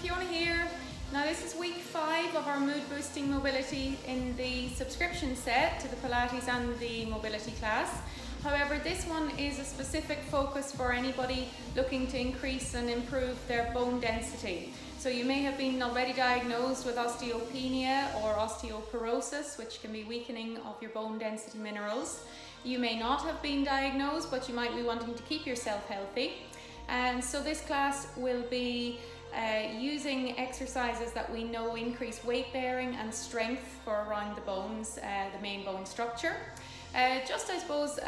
Fiona here. Now this is week 5 of our mood boosting mobility in the subscription set to the Pilates and the mobility class. However, this one is a specific focus for anybody looking to increase and improve their bone density. So you may have been already diagnosed with osteopenia or osteoporosis, which can be weakening of your bone density minerals. You may not have been diagnosed, but you might be wanting to keep yourself healthy. And so this class will be using exercises that we know increase weight bearing and strength for around the bones, the main bone structure. I suppose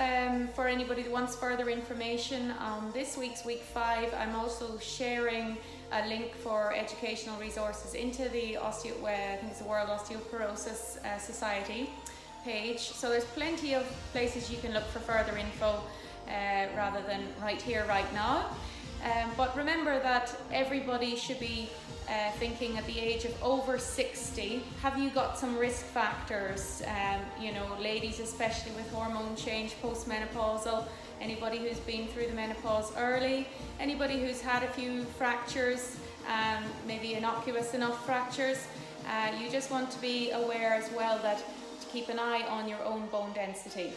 for anybody that wants further information on this week's week 5, I'm also sharing a link for educational resources into the I think it's the World Osteoporosis Society page. So there's plenty of places you can look for further info rather than right here, right now. But remember that everybody should be thinking at the age of over 60, have you got some risk factors? Ladies especially with hormone change, postmenopausal, anybody who's been through the menopause early, anybody who's had a few fractures, maybe innocuous enough fractures. You just want to be aware as well that to keep an eye on your own bone density.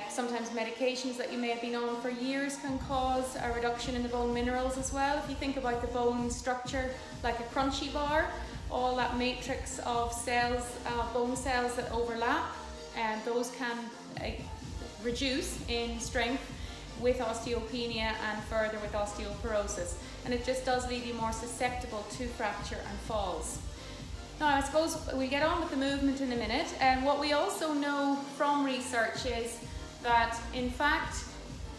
Sometimes medications that you may have been on for years can cause a reduction in the bone minerals as well. If you think about the bone structure like a crunchy bar, all that matrix of cells, bone cells that overlap, and those can reduce in strength with osteopenia and further with osteoporosis. And it just does leave you more susceptible to fracture and falls. Now, I suppose we'll get on with the movement in a minute. And what we also know from research is that, in fact,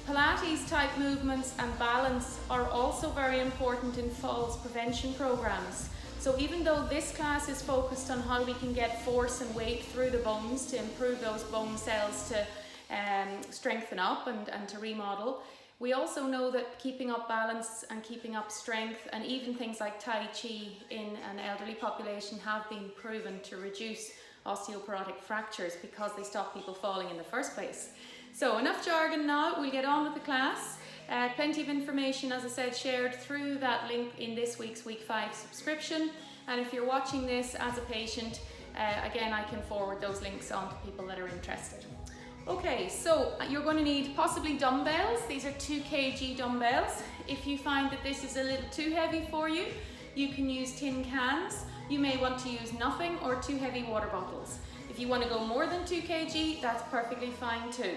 Pilates type movements and balance are also very important in falls prevention programs. So even though this class is focused on how we can get force and weight through the bones to improve those bone cells to strengthen up and to remodel, we also know that keeping up balance and keeping up strength and even things like Tai Chi in an elderly population have been proven to reduce osteoporotic fractures because they stop people falling in the first place. So enough jargon now, we'll get on with the class. Plenty of information, as I said, shared through that link in this week's week 5 subscription. And if you're watching this as a patient, again, I can forward those links on to people that are interested. Okay, so you're going to need possibly dumbbells. These are 2 kg dumbbells. If you find that this is a little too heavy for you, you can use tin cans. You may want to use nothing or 2 heavy water bottles. If you want to go more than 2 kg, that's perfectly fine too.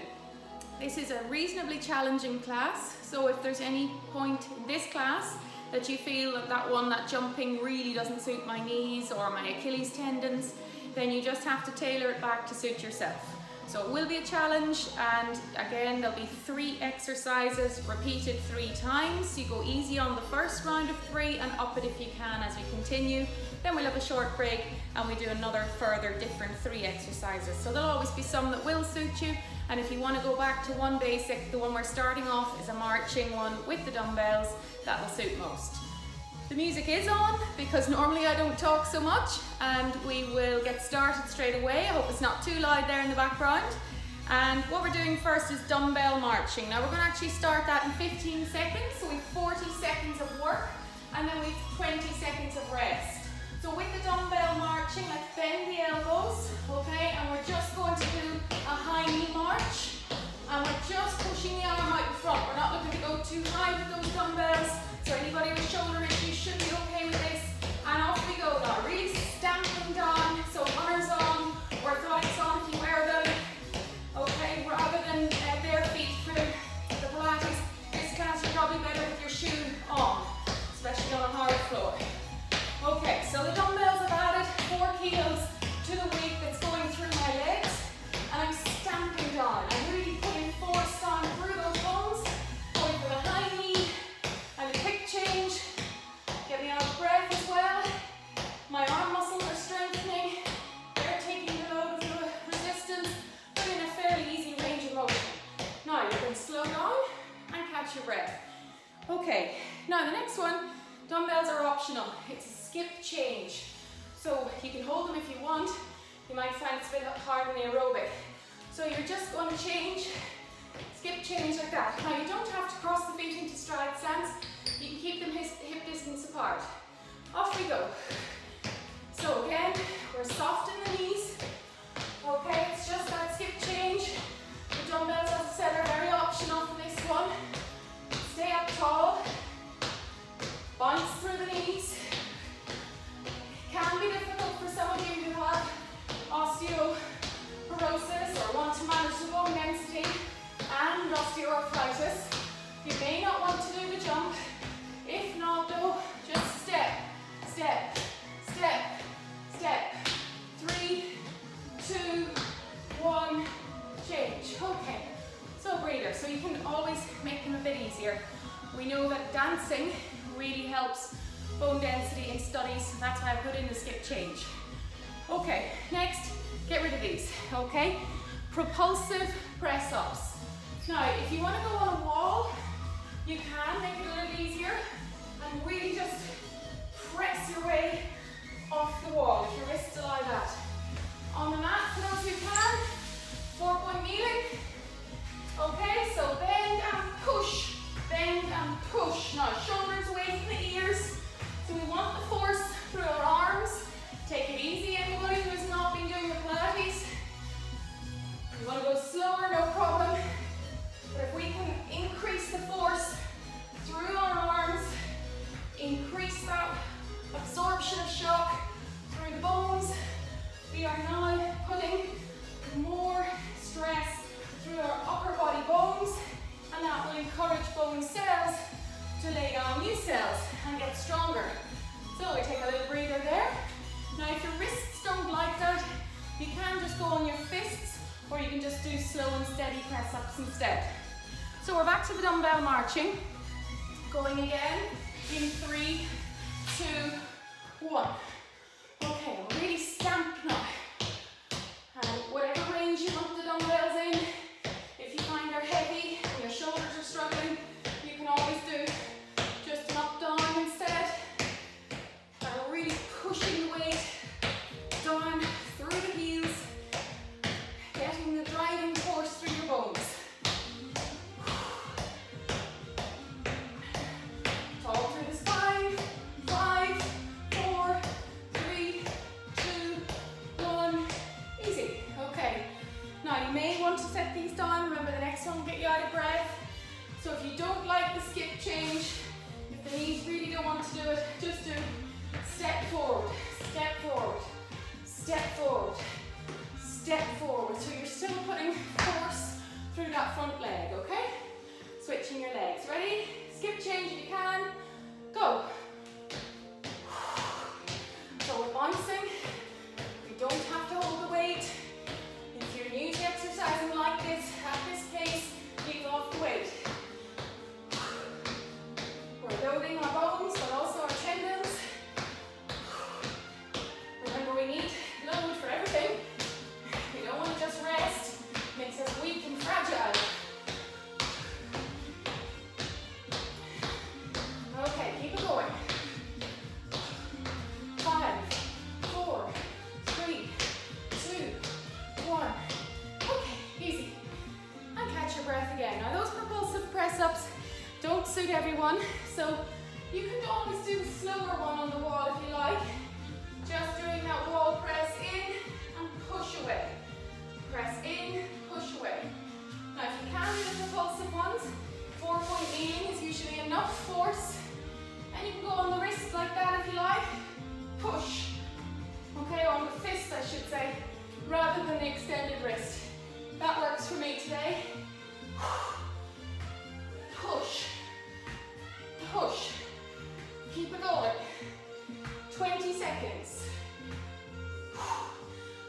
This is a reasonably challenging class, so if there's any point in this class that you feel that jumping really doesn't suit my knees or my Achilles tendons, then you just have to tailor it back to suit yourself. So it will be a challenge, and again there'll be 3 exercises repeated 3 times. You go easy on the first round of 3 and up it if you can as we continue. Then we'll have a short break and we do another further different 3 exercises. So there'll always be some that will suit you, and if you want to go back to one basic, the one we're starting off is a marching one with the dumbbells. That will suit most. The music is on because normally I don't talk so much, and we will get started straight away. I hope it's not too loud there in the background. And what we're doing first is dumbbell marching. Now we're going to actually start that in 15 seconds. So we've 40 seconds of work and then we've 20 seconds of rest. So with the dumbbell marching, let's bend the elbows, okay? And we're just going to do a high knee march. And we're just pushing the arm out in front. We're not looking to go too high with those dumbbells. So anybody with shoulder issues should be okay with this. And off we go now. Really stamping down. So runners on, orthotics on if you wear them. Okay, rather than bare feet through the Pilates. This class you're probably better with your shoe on, especially on a hard floor. Okay, so the dumbbells have added 4 kilos to the weight that's going through my legs. And I'm stamping down. I'm really putting force down through those bones. Going for the high knee and a quick change. Get me out of breath as well. My arm muscles are strengthening. They're taking the load of the resistance, but in a fairly easy range of motion. Now you can slow down and catch your breath. Okay, now the next one, dumbbells are optional. It's a skip change. So you can hold them if you want. You might find it's a bit hard in the aerobic. So you're just going to change, skip change like that. Now you don't have to cross the feet into stride stance. You can keep them hip distance apart. Off we go. So again, we're soft in the knees. Okay, it's just that skip change. The dumbbells, as I said, are very optional for this one. Stay up tall. Bounce through the knees. Can be difficult for some of you who have osteoporosis or want to manage the bone density and osteoarthritis. You may not want to do the jump. If not though, just step, step, step, step. 3, 2, 1, change. Okay, so breather. So you can always make them a bit easier. We know that dancing really helps bone density in studies, so that's why I put in the skip change. Okay, next, get rid of these, okay? Propulsive press-offs. Now, if you want to go on a wall, you can make it a little easier and really just press your way off the wall if your wrists allow that. On the mat, for those who can, 4-point kneeling. Okay, so bend and push, bend and push. Now, shoulders away from the ears. So we want the force through our arms. Take it easy, anybody who has not been doing the Pilates. If you want to go slower, no problem. But if we can increase the force through our arms, increase that absorption of shock through the bones, we are now putting more stress through our upper body bones, and that will encourage bone cells to lay down new cells and get stronger. So we take a little breather there. Now if your wrists don't like that, you can just go on your fists, or you can just do slow and steady press-ups instead. So we're back to the dumbbell marching. Going again in 3, 2, 1. Okay, really stamp now. And whatever range you want the dumbbells in, if you find they're heavy and your shoulders are struggling, you can always do just an up-down instead. And really pushing the weight down through the heels, getting the driving force through your bones. Tall through the spine. 5, 4, 3, 2, 1. Easy. Okay. Now you may want to set these down. Remember, the next one will get you out of breath. So if you don't like the skip change, if the knees really don't want to do it, just do step forward, step forward, step forward, step forward. So you're still putting force through that front leg, okay? Switching your legs. Ready? Skip change if you can. Go. So we're bouncing. We don't have to hold the weight. If you're new to exercising like this, at this pace, leave off the weight. We're loading our bones, but also our tendons. Remember, we need load for everything. We don't want to just rest. It makes us weak and fragile. Okay, keep it going. 5, 4, 3, 2, 1. Okay, easy. And catch your breath again. Now those propulsive press-ups don't suit everyone, so you can always do the slower one on the wall if you like. Just doing that wall press in and push away. Press in, push away. Now if you can do the propulsive ones, 4-point kneeling is usually enough force. And you can go on the wrist like that if you like. Push. Okay, on the fist I should say, rather than the extended wrist. That works for me today. Push. Push. Keep it going. 20 seconds.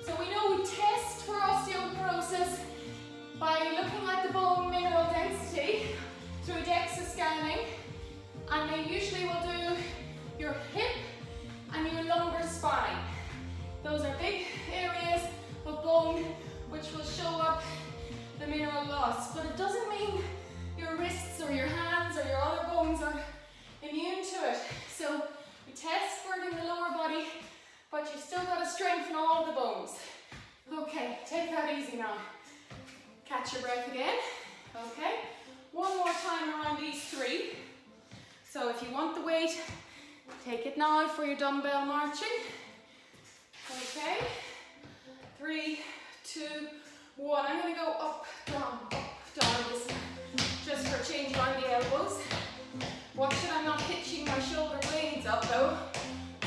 So we know we test for osteoporosis by looking at the bone mineral density through DEXA scanning, and they usually will do your hip and your lumbar spine. Those are big areas of bone which will show up the mineral loss, but it doesn't mean your wrists or your hands or your other bones are immune to it. So we test for it in the lower body, but you still got to strengthen all the bones. Okay, take that easy now. Catch your breath again. Okay, one more time around these 3. So if you want the weight, Take it now for your dumbbell marching. Okay, 3, 2, 1. I'm going to go up, down, listen, just for a change around the elbows. Watch that I'm not hitching my shoulder blades up though.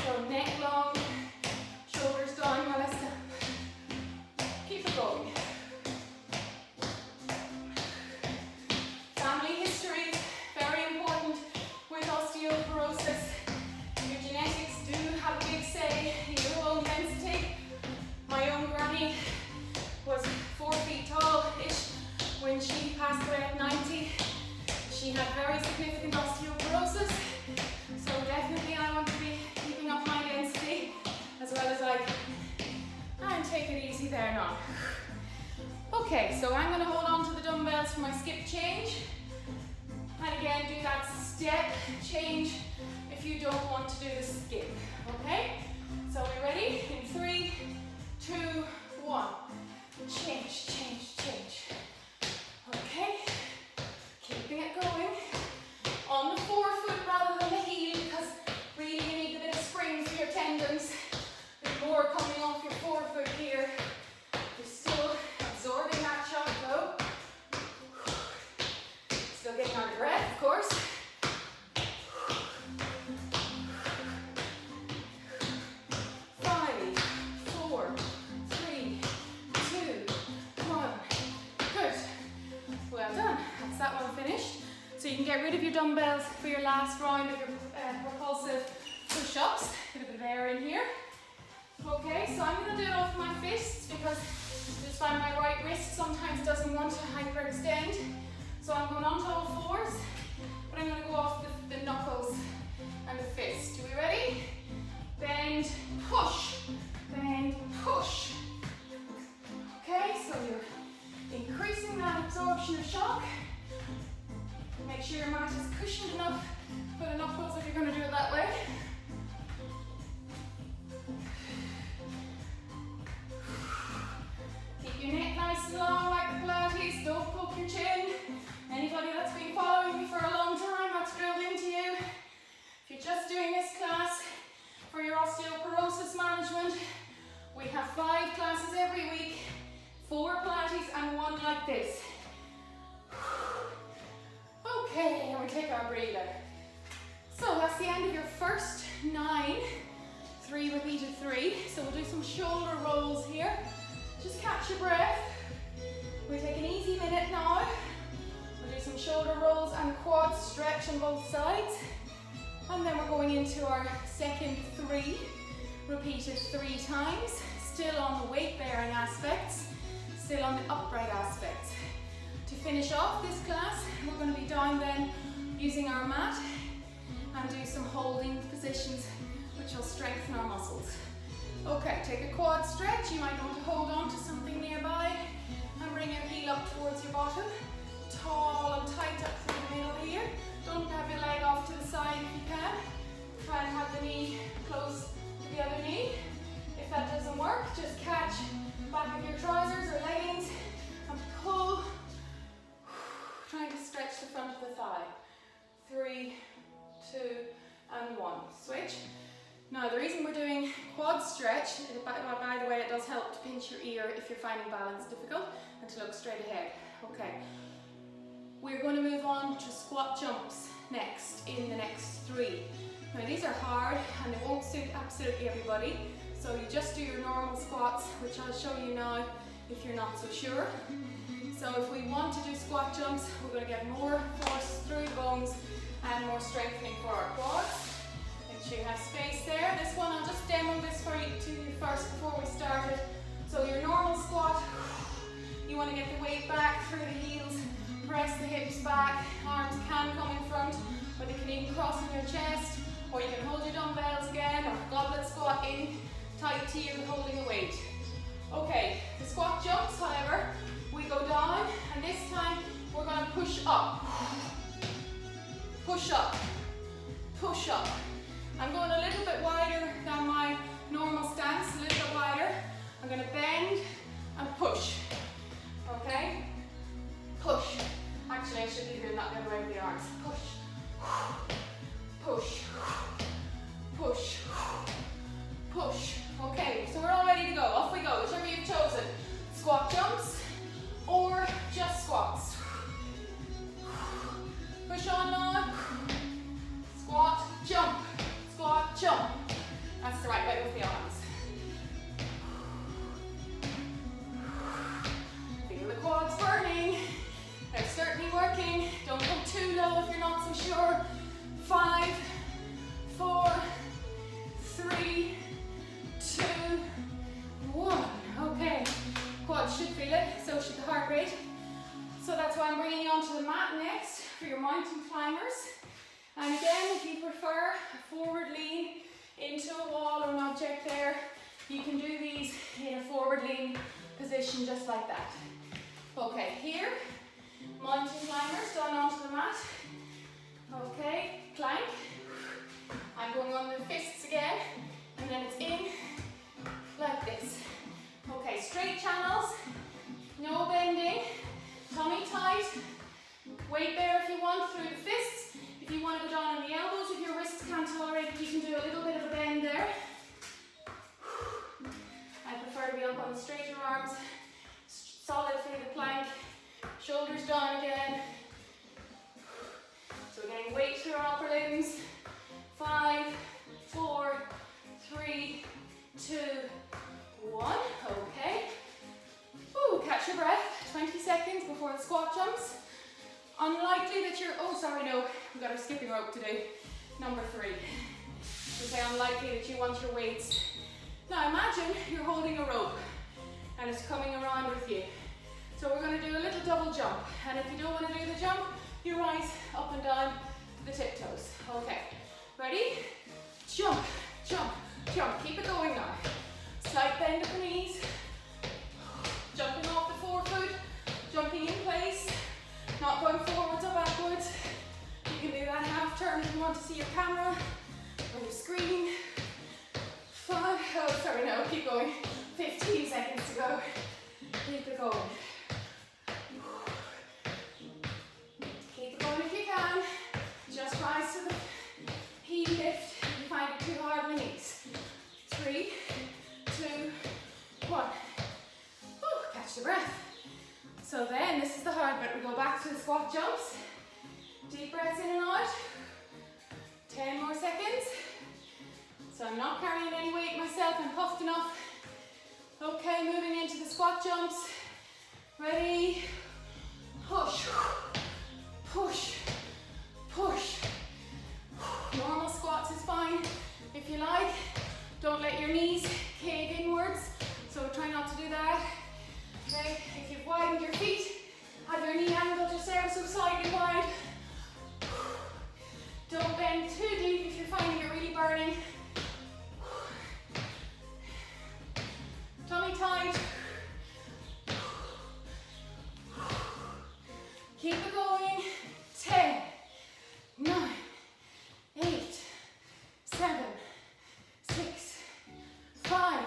So neck long, shoulders down while I step. Keep it going. Family history is very important with osteoporosis. Your genetics do have a big say in your own density. My own granny was 4 feet tall-ish when she passed away at 90. She had very significant osteoporosis, so definitely I want to be keeping up my density as well as I can. And take it easy there now. Okay, so I'm going to hold on to the dumbbells for my skip change. And again, do that step change if you don't want to do the skip. Okay? So we ready? In 3, 2, 1. Change, change, change. Okay? Keeping it going. On the forefoot rather than the heel, because really you need a bit of spring for your tendons. There's more coming off your forefoot here. You're still absorbing that shock though. Still getting out of breath, of course. 5, 4, 3, 2, 1. Good. Well done. That's that one finished. So you can get rid of your dumbbells for your last round of your propulsive push-ups. Get a bit of air in here. Okay, so I'm going to do it off my fists because I just find my right wrist sometimes doesn't want to hyperextend. So I'm going onto all fours, but I'm going to go off the knuckles and the fist. Are we ready? Bend, push, bend, push. Okay, so you're increasing that absorption of shock. Make sure your mat is cushioned enough for the knuckles if you're going to do it that way. Keep your neck nice and long like the Pilates. Don't poke your chin. Anybody that's been following me for a long time, that's drilled into you. If you're just doing this class for your osteoporosis management, we have 5 classes every week, 4 Pilates and 1 like this. Okay, and we take our breather. So that's the end of your first 9, 3 repeated 3. So we'll do some shoulder rolls here. Just catch your breath. We take an easy minute now. We'll do some shoulder rolls and quad stretch on both sides. And then we're going into our second 3, repeated 3 times. Still on the weight bearing aspects, still on the upright aspects. To finish off this class, we're going to be down then using our mat and do some holding positions which will strengthen our muscles. Okay, take a quad stretch. You might want to hold on to something nearby and bring your heel up towards your bottom. Tall and tight up through the middle here. Don't have your leg off to the side if you can. Try and have the knee close to the other knee. If that doesn't work, just catch the back of your trousers or leggings and pull. Trying to stretch the front of the thigh. 3, 2, and 1. Switch. Now the reason we're doing quad stretch, by the way, it does help to pinch your ear if you're finding balance difficult and to look straight ahead. Okay. We're going to move on to squat jumps next in the next 3. Now these are hard and they won't suit absolutely everybody. So you just do your normal squats, which I'll show you now if you're not so sure. So if we want to do squat jumps, we're going to get more force through the bones and more strengthening for our quads. Make sure you have space there. This one, I'll just demo this for you first before we start it. So your normal squat, you want to get the weight back through the heels, press the hips back, arms can come in front, or they can even cross on your chest, or you can hold your dumbbells again, or goblet squat in, tight to you holding the weight. Okay, the squat jumps, however, we go down, and this time we're going to push up. Push up. Push up. I'm going a little bit wider than my normal stance, a little bit wider. I'm going to bend and push. Okay? Push. Actually, I should be doing that the other way with the arms. Push. Push. right way with the arms. Feel the quads burning. They're certainly working. Don't go too low if you're not so sure. 5, 4, 3, 2, 1. Okay, quads should feel it, so should the heart rate. So that's why I'm bringing you onto the mat next for your mountain climbers. And again, if you prefer a forward lean into a wall or an object there, you can do these in a forward lean position just like that. Okay, here, mountain climbers down onto the mat. Okay, plank. I'm going on the fists again, and then it's in like this. Okay, straight channels, no bending, tummy tight. Weight there if you want through the fists. If you want to go down on the elbows, if your wrists can't tolerate it, you can do a little bit of a bend there. I prefer to be up on the straighter arms, solid through the plank, shoulders down again. So we're getting weight through our upper limbs. 5, 4, 3, 2, 1. Okay. Ooh, catch your breath. 20 seconds before the squat jumps. Unlikely that you're, oh sorry, no, we've got a skipping rope to do. Number 3. So say unlikely that you want your weights. Now imagine you're holding a rope and it's coming around with you. So we're going to do a little double jump. And if you don't want to do the jump, you rise up and down to the tiptoes. Okay, ready? Jump, jump, jump. Keep it going now. Slight bend of the knees. Jumping off the forefoot, jumping in place. Not going forwards or backwards. You can do that half turn if you want to see your camera or your screen. 5, oh sorry, no, keep going. 15 seconds to go. Keep it going. Keep it going if you can. Just rise to the heel lift if you find it too hard on the knees. 3, 2, 1. Ooh, catch the breath. So then, this is the hard bit. We go back to the squat jumps. Deep breaths in and out. 10 more seconds. So I'm not carrying any weight myself. I'm puffed enough. Okay, moving into the squat jumps. Ready? Push. Push. Push. Normal squats is fine if you like. Don't let your knees cave inwards. So try not to do that. Okay, if you've widened your feet, have your knee angle just ever so slightly wide. Don't bend too deep if you're finding it really burning. Tummy tight. Keep it going. 10, 9, 8, 7, 6, 5,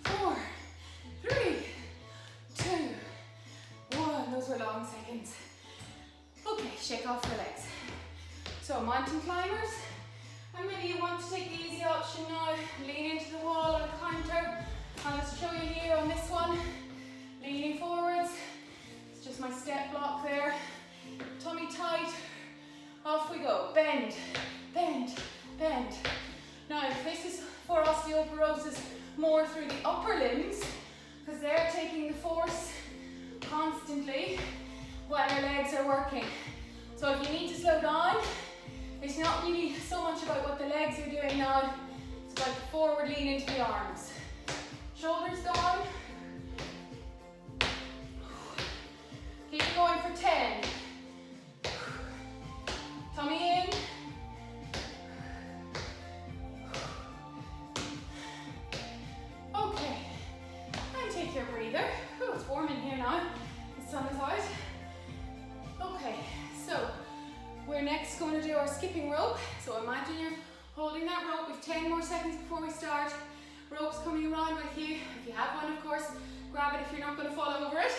4, 3, 2, 1. Those were long seconds. Okay, shake off the legs. So mountain climbers, and maybe you want to take the easy option now, lean into the wall on a counter. I'll just show you here on this one, leaning forwards. It's just my step block there. Tummy tight. Off we go. Bend, bend, bend. Now this is for osteoporosis more through the upper limbs, because they're taking the force constantly when our legs are working. So if you need to slow down, it's not really so much about what the legs are doing now, it's about the forward lean into the arms. Shoulders down. Keep it going for 10. Tummy in. Okay, and take your breather. Oh, it's warm in here now. The sun is out. Okay, so we're next going to do our skipping rope. So imagine you're holding that rope. We've 10 more seconds before we start. Rope's coming around with you. If you have one, of course, grab it if you're not going to fall over it.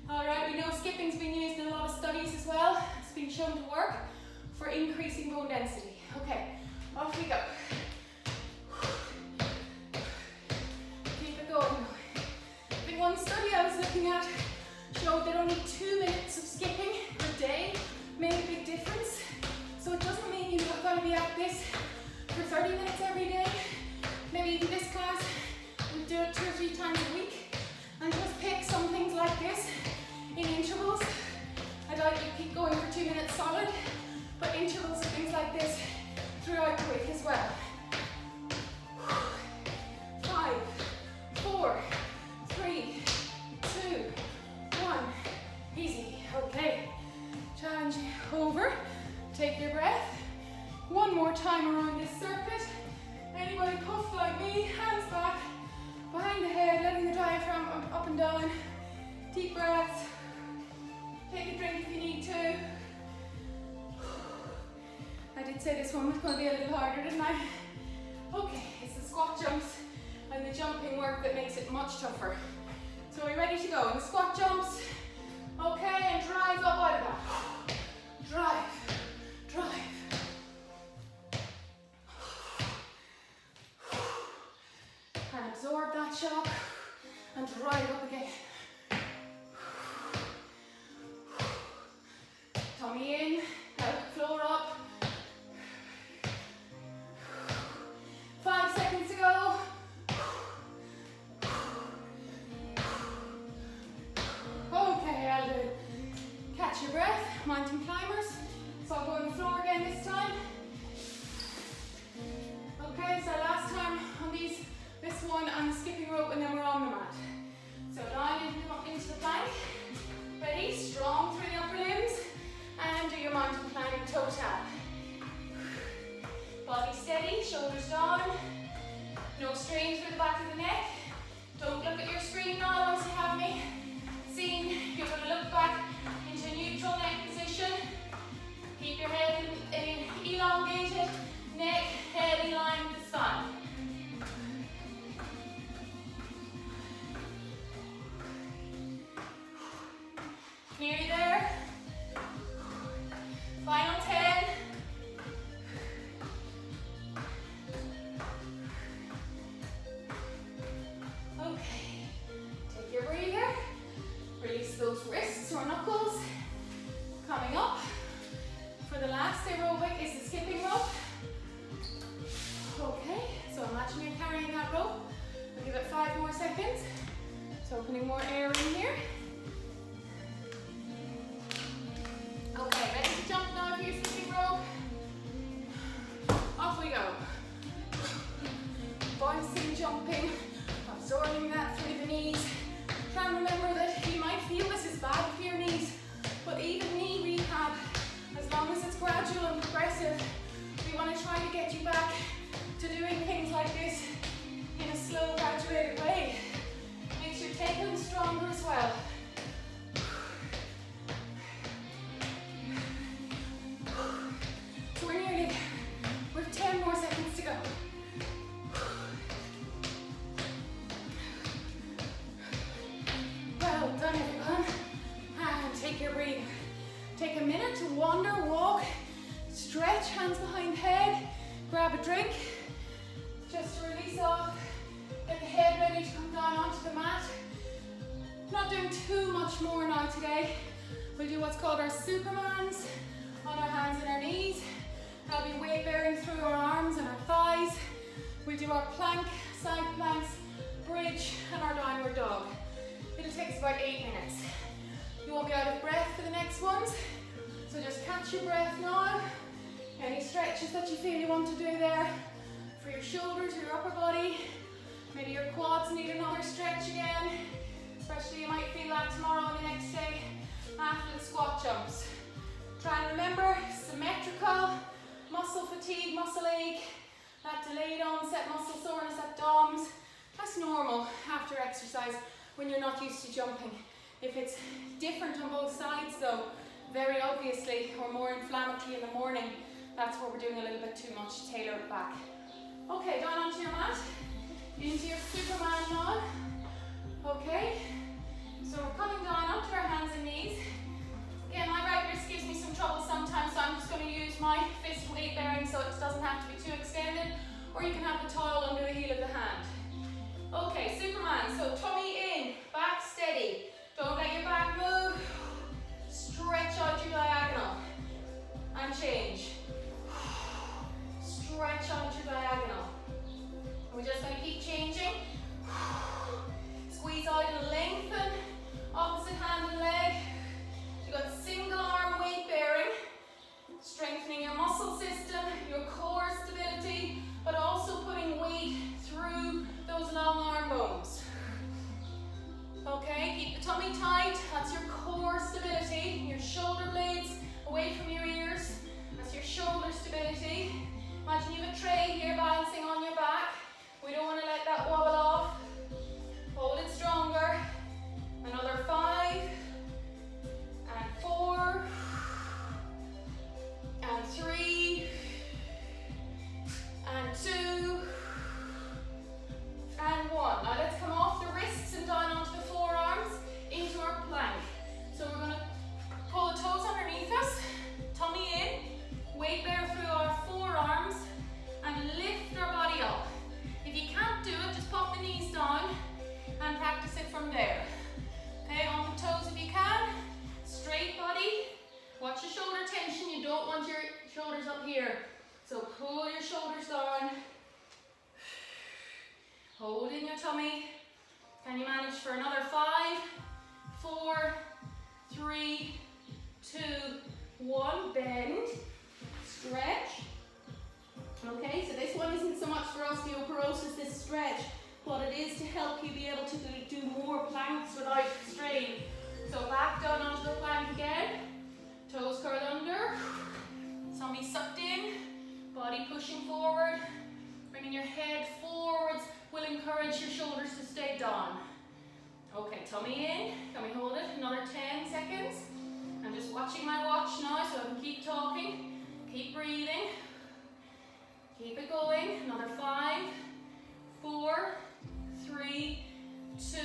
All right, we know skipping's been used in a lot of studies as well. It's been shown to work for increasing bone density. Okay, off we go. Keep it going. The one study I was looking at showed that only 2 minutes of skipping per day made a big difference. So it doesn't mean you've got to be at this for 30 minutes every day. maybe this class, we'll do it 2 or 3 times a week and just pick some things like this in intervals. I'd like you to keep going for 2 minutes solid, but intervals of things like this throughout the week as well. 5, 4, 3, 2, 1. Easy. Okay. Challenge over. Take your breath. One more time around this circuit. Anybody puffed like me, hands back, behind the head, letting the diaphragm up and down. Deep breaths. Take a drink if you need to. I did say this one was going to be a little harder, didn't I? Okay, it's the squat jumps and the jumping work that makes it much tougher. So are we ready to go? In the squat jumps. Okay, and drive up out of that. Drive, drive. And absorb that shock and drive up again. Tummy in, pelvic floor up. 5 seconds to go. Okay, I'll do catch your breath, mountain climbers. So I'll go on the floor again this time. Okay, so last time on these, this one on the skipping rope, and then we're on the mat. So down into the plank. Ready? Strong through the upper limbs. And do your mountain climbing toe tap. Body steady, shoulders down. No strain through the back of the neck. Don't look at your screen now once you have me seen. You're going to look back into a neutral neck position. Keep your head elongated, neck, head in line with the spine. Nearly there. Final 10. Okay. Take your breather. Release those wrists or knuckles. Coming up. For the last aerobic is the skipping rope. Okay, so imagine you're carrying that rope. I'll give it 5 more seconds. So opening more air in here. Okay, ready to jump now for your skipping rope. Off we go. Bouncing, jumping, absorbing that through the knees. Try and remember that you might feel this is bad for your knees, but even knee rehab, as long as it's gradual and progressive, we want to try to get you back to doing things like this in a slow, graduated way. Makes your takedown stronger as well. So we're nearly there. We have 10 more seconds to go. Well done, everyone. And take your breath. Take a minute to wander, walk, stretch, hands behind head, grab a drink, just to release off, get the head ready to come down onto the mat. Not doing too much more now today. We'll do what's called our Supermans on our hands and our knees. That'll be weight bearing through our arms and our thighs. We'll do our plank, side planks, bridge, and our downward dog. It'll take us about 8 minutes. You won't be out of breath for the next ones, so just catch your breath now. Any stretches that you feel you want to do there for your shoulders, your upper body. Maybe your quads need another stretch again, especially you might feel that tomorrow and the next day after the squat jumps. Try and remember, symmetrical, muscle fatigue, muscle ache, that delayed onset muscle soreness at DOMS. That's normal after exercise when you're not used to jumping. If it's different on both sides though, very obviously, or more inflammatory in the morning, that's where we're doing a little bit too much to tailor it back. Okay, down onto your mat, into your Superman now. Okay, so we're coming down onto our hands and knees. Again, my right wrist gives me some trouble sometimes, so I'm just going to use my fist weight bearing so it doesn't have to be too extended, or you can have the towel under the heel of the hand. Okay, Superman, so tummy in, back steady. Don't let your back move. Stretch out your diagonal and change. Stretch out your diagonal. We're just going to keep the tummy. Can you manage for another 5, 4, 3, 2, 1. Bend, stretch. Okay, so this one isn't so much for osteoporosis, this stretch, but it is to help you be able to do more planks without strain. So back down onto the plank again, toes curled under, tummy sucked in, body pushing forward, bringing your head forwards will encourage your shoulders to stay down. Okay, tummy in, can we hold it another 10 seconds? I'm just watching my watch now so I can keep talking, keep breathing, keep it going, another 5, 4, 3, 2,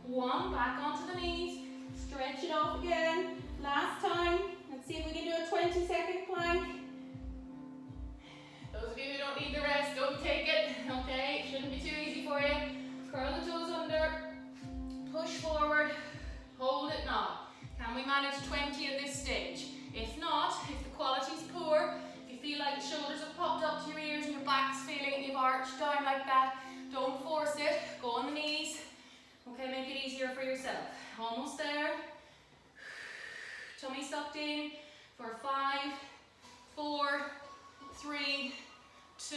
1, back onto the knees, stretch it off again, last time, let's see if we can do a 20-second plank. Those of you who don't need the rest, don't take it, okay, it shouldn't be too easy for you. Curl the toes under, push forward, hold it now. Can we manage 20 at this stage? If not, if the quality's poor, if you feel like the shoulders have popped up to your ears and your back's feeling and you've arched down like that, don't force it, go on the knees. Okay, make it easier for yourself. Almost there. Tummy sucked in for 5, 4, 3, 2,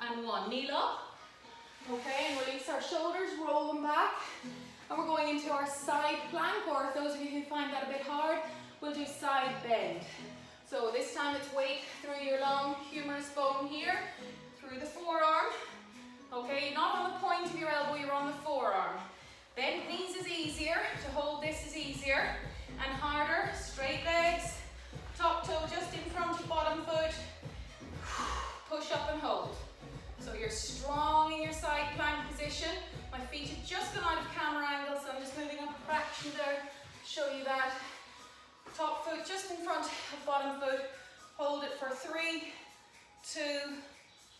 and 1. Kneel up. Okay, and release our shoulders, roll them back. And we're going into our side plank, or if those of you who find that a bit hard, we'll do side bend. So this time it's weight through your long humerus bone here, through the forearm. Okay, not on the point of your elbow, you're on the forearm. Bent knees is easier, to hold this is easier, and harder, straight legs, top toe just in front of bottom foot, push up and hold. So you're strong in your side plank position. My feet have just come out of camera angle, so I'm just moving up a fraction there to show you that. Top foot just in front of bottom foot, hold it for 3, 2,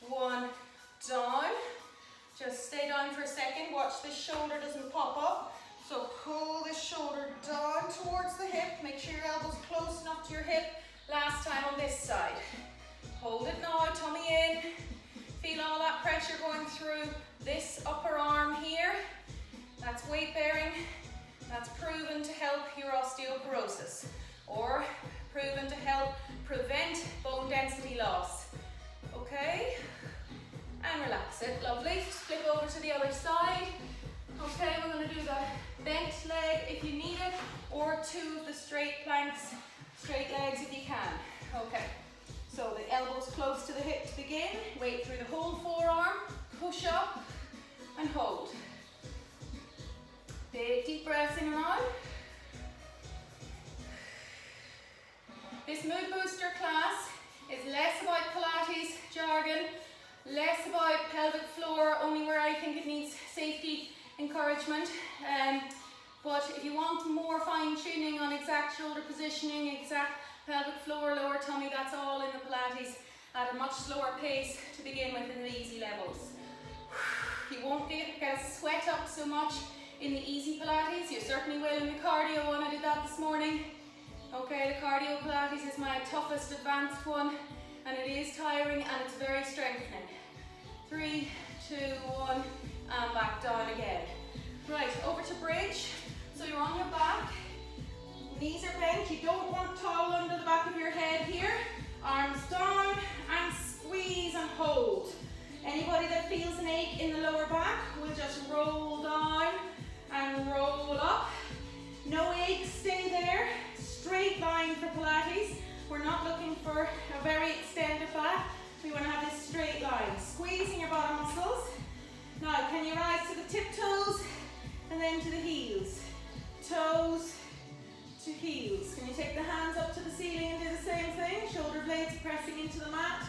1, down. Just stay down for a second, watch this shoulder doesn't pop up. So pull this shoulder down towards the hip, make sure your elbow's close enough to your hip. Last time on this side. Hold it now, tummy in. Feel all that pressure going through this upper arm here. That's weight bearing. That's proven to help your osteoporosis, or proven to help prevent bone density loss. Okay? And relax it, lovely. Just flip over to the other side. Okay, we're going to do the bent leg if you need it, or 2 of the straight planks, straight legs if you can. Okay, so the elbows close to the hip to begin. Weight through the whole forearm, push up and hold. Big deep breaths in and out. This mood booster class is less about Pilates jargon, less about pelvic floor, only where I think it needs safety encouragement. But if you want more fine tuning on exact shoulder positioning, exact pelvic floor, lower tummy, that's all in the Pilates at a much slower pace to begin with in the easy levels. You won't get a sweat up so much in the easy Pilates. You certainly will in the cardio one. I did that this morning. Okay, the cardio Pilates is my toughest advanced one, and it is tiring and it's very strengthening. 3, 2, 1, and back down again. Right, over to bridge. So you're on your back, knees are bent. You don't want towel under the back of your head here. Arms down and squeeze and hold. Anybody that feels an ache in the lower back will just roll down and roll up. No ache, stay there. Straight line for Pilates. We're not looking for a very extended back. We want to have this straight line. Squeezing your bottom muscles. Now, can you rise to the tiptoes and then to the heels? Toes to heels. Can you take the hands up to the ceiling and do the same thing? Shoulder blades pressing into the mat.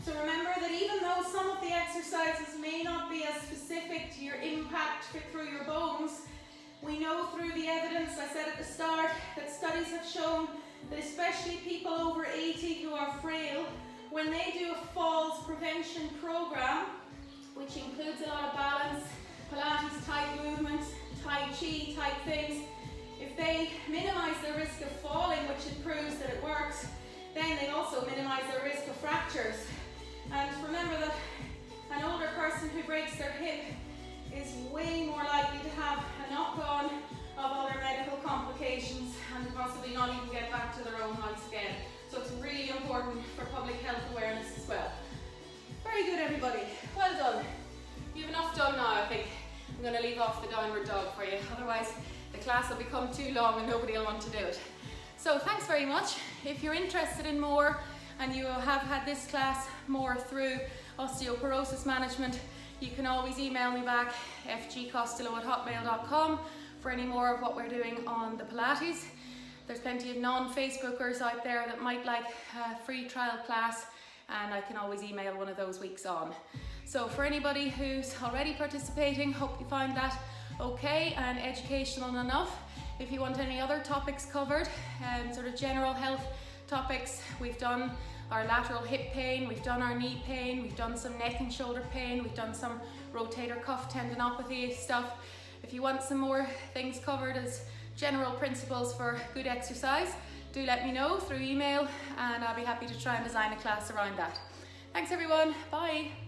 So remember that even though some of the exercises may not be as specific to your impact through your bones, we know through the evidence, I said at the start, that studies have shown that especially people over 80 who are frail, when they do a falls prevention program, which includes a lot of balance, Pilates type movements, Tai Chi type things, if they minimize their risk of falling, which it proves that it works, then they also minimize their risk of fractures. And remember that an older is way more likely to have a knock-on of other medical complications and possibly not even get back to their own heights again. So it's really important for public health awareness as well. Very good, everybody. Well done. You have enough done now, I think. I'm going to leave off the downward dog for you. Otherwise, the class will become too long and nobody will want to do it. So thanks very much. If you're interested in more and you have had this class more through osteoporosis management, you can always email me back, fgcostello@hotmail.com, for any more of what we're doing on the Pilates. There's plenty of non-Facebookers out there that might like a free trial class, and I can always email one of those weeks on. So for anybody who's already participating, hope you find that okay and educational enough. If you want any other topics covered, sort of general health topics, we've done our lateral hip pain, we've done our knee pain, we've done some neck and shoulder pain, we've done some rotator cuff tendinopathy stuff. If you want some more things covered as general principles for good exercise, do let me know through email and I'll be happy to try and design a class around that. Thanks everyone, bye.